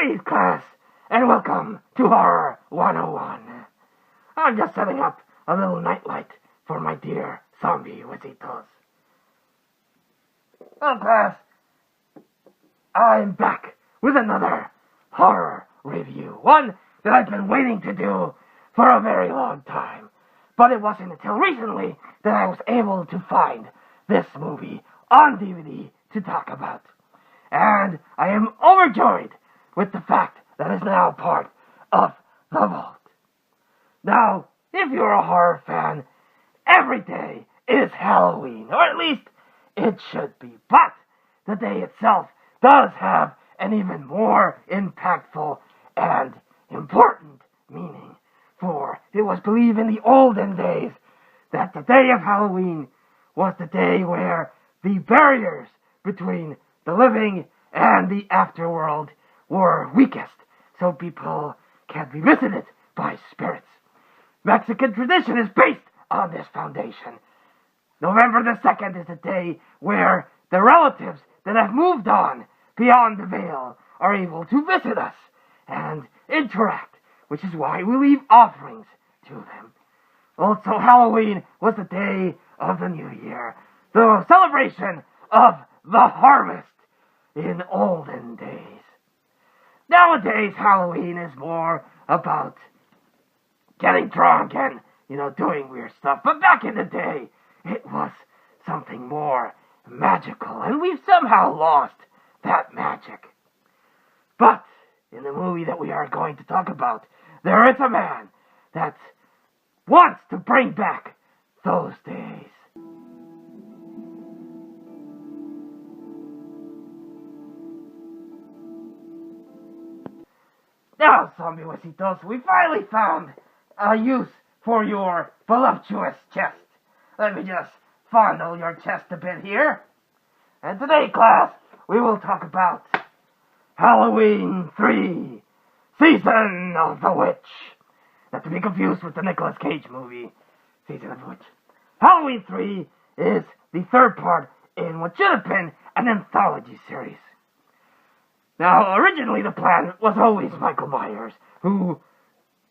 Greetings, class, and welcome to Horror 101. I'm just setting up a little nightlight for my dear zombie wizzitos. Well, class, I'm back with another horror review. One that I've been waiting to do for a very long time. But it wasn't until recently that I was able to find this movie on DVD to talk about. And I am overjoyed with the fact that it's now part of the vault. Now, if you're a horror fan, every day is Halloween, or at least it should be. But the day itself does have an even more impactful and important meaning. For it was believed in the olden days that the day of Halloween was the day where the barriers between the living and the afterworld were weakest, so people can be visited by spirits. Mexican tradition is based on this foundation. November the 2nd is the day where the relatives that have moved on beyond the veil are able to visit us and interact, which is why we leave offerings to them. Also, Halloween was the day of the New Year, the celebration of the harvest in olden days. Nowadays, Halloween is more about getting drunk and, doing weird stuff. But back in the day, it was something more magical, and we've somehow lost that magic. But in the movie that we are going to talk about, there is a man that wants to bring back those days. Now, zombie wisitos, we finally found a use for your voluptuous chest. Let me just fondle your chest a bit here. And today, class, we will talk about Halloween 3, Season of the Witch. Not to be confused with the Nicolas Cage movie, Season of the Witch. Halloween 3 is the third part in what should have been an anthology series. Now, originally the plan was always Michael Myers, who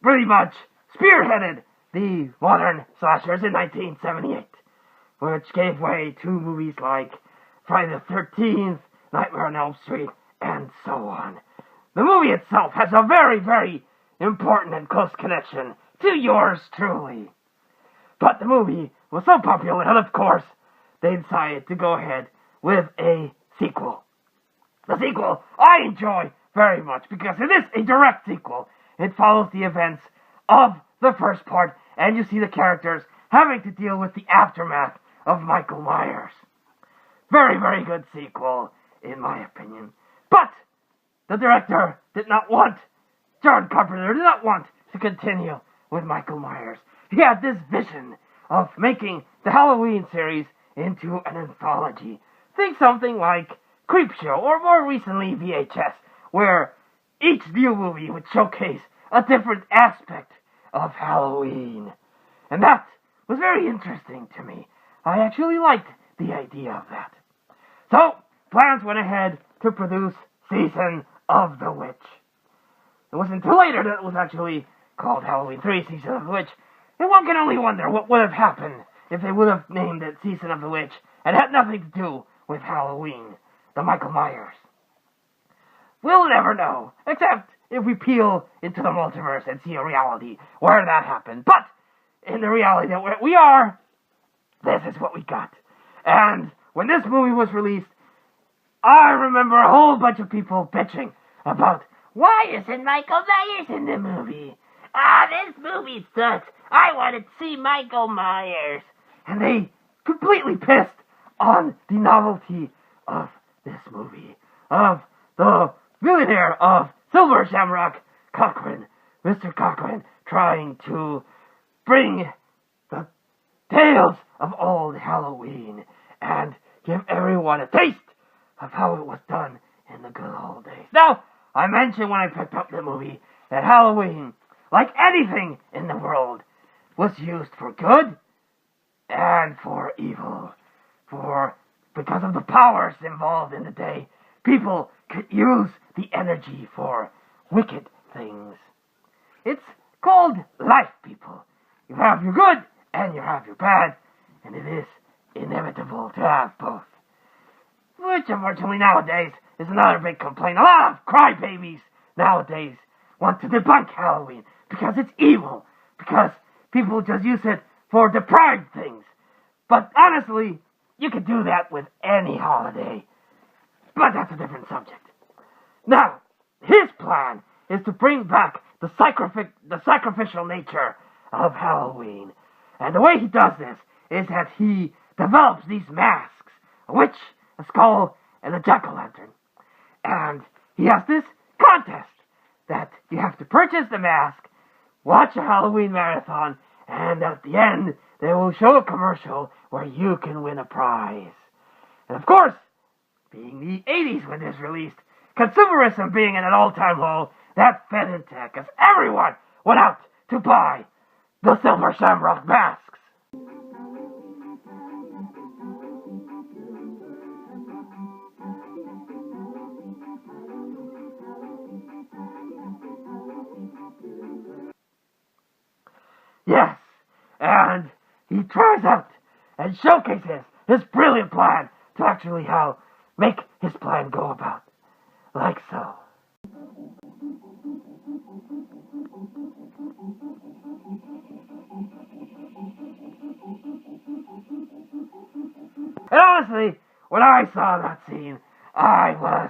pretty much spearheaded the modern slashers in 1978, which gave way to movies like Friday the 13th, Nightmare on Elm Street, and so on. The movie itself has a very, very important and close connection to yours truly. But the movie was so popular that, of course, they decided to go ahead with a sequel. The sequel I enjoy very much because it is a direct sequel. It follows the events of the first part, and you see the characters having to deal with the aftermath of Michael Myers. Very, very good sequel, in my opinion. But the director did not want, John Carpenter did not want to continue with Michael Myers. He had this vision of making the Halloween series into an anthology. Think something like Creepshow, or more recently VHS, where each new movie would showcase a different aspect of Halloween. And that was very interesting to me. I actually liked the idea of that. So, plans went ahead to produce Season of the Witch. It wasn't until later that it was actually called Halloween 3, Season of the Witch. And one can only wonder what would have happened if they would have named it Season of the Witch and had nothing to do with Halloween, the Michael Myers. We'll never know, except if we peel into the multiverse and see a reality where that happened. But in the reality that we are, this is what we got. And when this movie was released, I remember a whole bunch of people bitching about, why isn't Michael Myers in the movie? This movie sucks. I want to see Michael Myers. And they completely pissed on the novelty of this movie, of the millionaire of Silver Shamrock, Cochran, Mr. Cochran, trying to bring the tales of old Halloween and give everyone a taste of how it was done in the good old days. Now, I mentioned when I picked up the movie that Halloween, like anything in the world, was used for good and for evil. Because of the powers involved in the day, people could use the energy for wicked things. It's called life, people. You have your good and you have your bad, and it is inevitable to have both. Which, unfortunately, nowadays is another big complaint. A lot of crybabies nowadays want to debunk Halloween because it's evil, because people just use it for deprived things. But honestly, you could do that with any holiday. But that's a different subject. Now, his plan is to bring back the sacrificial nature of Halloween. And the way he does this is that he develops these masks, a witch, a skull, and a jack-o'-lantern. And he has this contest that you have to purchase the mask, watch a Halloween marathon, and at the end, they will show a commercial where you can win a prize. And of course, being the 80s when this released, consumerism being at an all-time low, that fed into it, because everyone went out to buy the Silver Shamrock masks. Yes, and he tries out and showcases his brilliant plan to actually make his plan go about. Like so. And honestly, when I saw that scene, I was,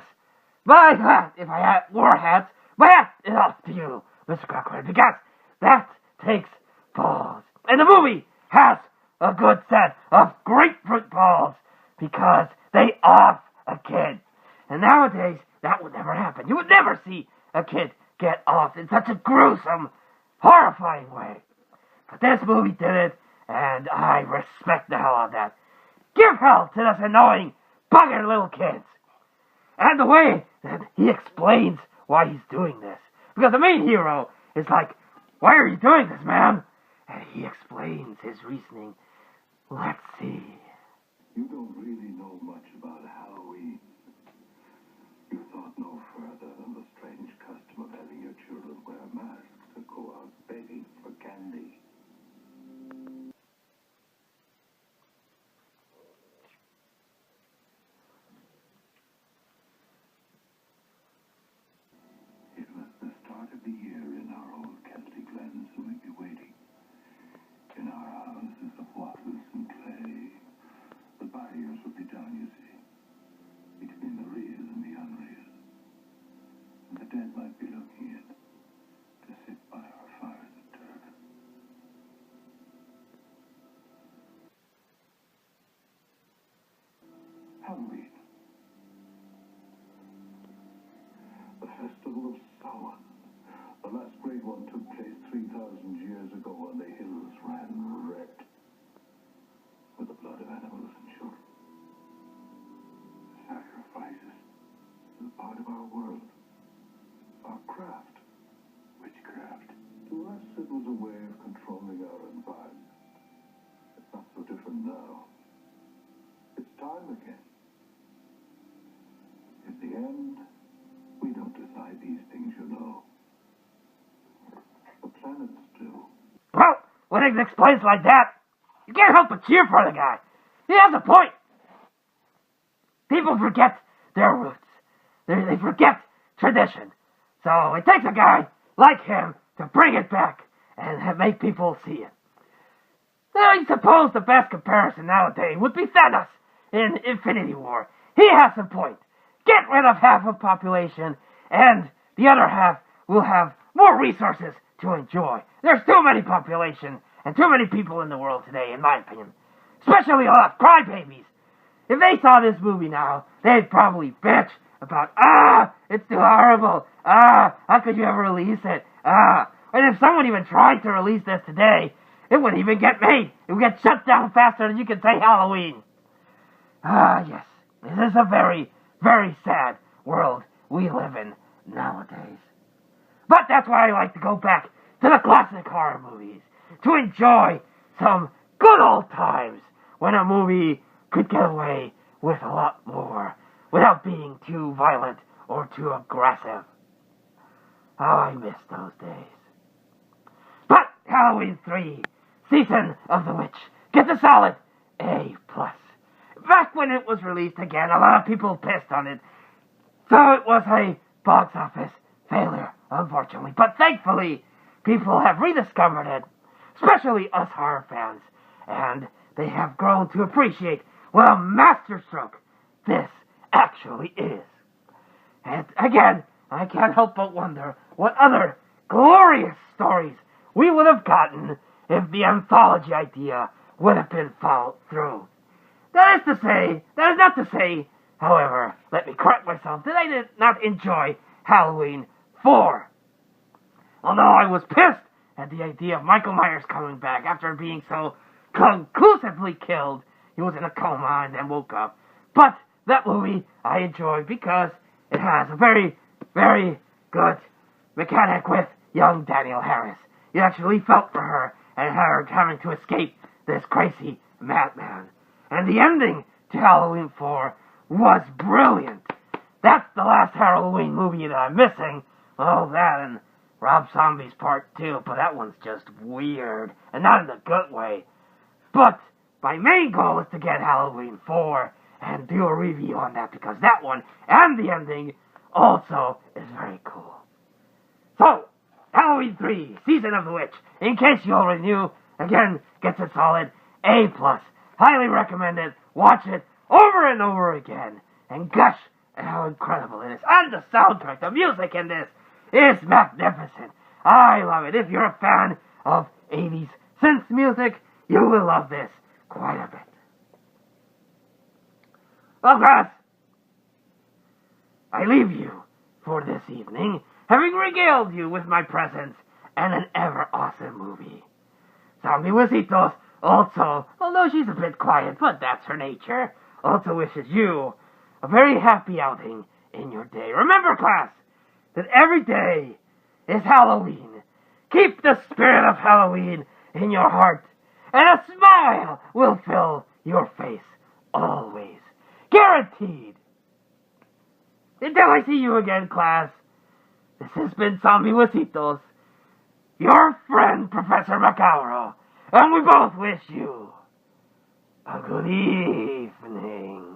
my hat, if I wore hats, my hat is off to you, Mr. Cochran, because that takes balls. And the movie has a good set of grapefruit balls because they off a kid. And nowadays, that would never happen. You would never see a kid get off in such a gruesome, horrifying way. But this movie did it, and I respect the hell out of that. Give hell to those annoying, bugger little kids. And the way that he explains why he's doing this. Because the main hero is like, why are you doing this, man? And he explains his reasoning. Let's see. You don't really know much about Halloween. You thought no further than the strange custom of having your children wear masks and go out begging for candy. It was the start of the year in our old Celtic lands, and we'd be waiting. In our houses of wattles and clay, the barriers would be down, you see, between the real and the unreal. And the dead might be looking in to sit by our fires of turf. Halloween. The festival of Samhain. The last great one took place 3,000 years ago when the hills ran red with the blood of animals and children. Sacrifices is a part of our world, our craft, witchcraft. To us, it was a way of controlling our environment. It's not so different now. It's time again. In the end, we don't decide these things, you know. The planets do. Well, when it explains like that, you can't help but cheer for the guy. He has a point. People forget their roots. They forget tradition. So it takes a guy like him to bring it back and make people see it. I suppose the best comparison nowadays would be Thanos in Infinity War. He has a point. Get rid of half of the population, and the other half will have more resources to enjoy. There's too many population and too many people in the world today, in my opinion. Especially a lot of crybabies. If they saw this movie now, they'd probably bitch about, it's too horrible. How could you ever release it? And if someone even tried to release this today, it wouldn't even get made. It would get shut down faster than you could say Halloween. Yes. This is a very, very sad world we live in nowadays. But that's why I like to go back to the classic horror movies, to enjoy some good old times when a movie could get away with a lot more without being too violent or too aggressive. How I miss those days. But Halloween 3, Season of the Witch, gets a solid A+. Back when it was released again, a lot of people pissed on it. So it was a box office failure, unfortunately. But thankfully, people have rediscovered it, especially us horror fans. And they have grown to appreciate what a masterstroke this actually is. And again, I can't help but wonder what other glorious stories we would have gotten if the anthology idea would have been followed through. That is not to say, however, let me correct myself, that I did not enjoy Halloween 4. Although I was pissed at the idea of Michael Myers coming back after being so conclusively killed. He was in a coma and then woke up. But that movie I enjoyed because it has a very, very good mechanic with young Danielle Harris. You actually felt for her and her having to escape this crazy madman. And the ending to Halloween 4 was brilliant. That's the last Halloween movie that I'm missing. Oh, that and Rob Zombie's Part 2, but that one's just weird, and not in a good way. But my main goal is to get Halloween 4 and do a review on that, because that one and the ending also is very cool. So, Halloween 3, Season of the Witch, in case you already knew, again, gets a solid A+. Highly recommended. Watch it over and over again, and gosh, how incredible it is. And the soundtrack, the music in this is magnificent. I love it. If you're a fan of 80s synth music, you will love this quite a bit. Well, guys, I leave you for this evening, having regaled you with my presence and an ever-awesome movie. Zombie Wisitos also, although she's a bit quiet, but that's her nature, also wishes you a very happy outing in your day. Remember, class, that every day is Halloween. Keep the spirit of Halloween in your heart, and a smile will fill your face always. Guaranteed. Until I see you again, class, this has been Zombie Wisitos, your friend, Professor Macabro, and we both wish you a good evening.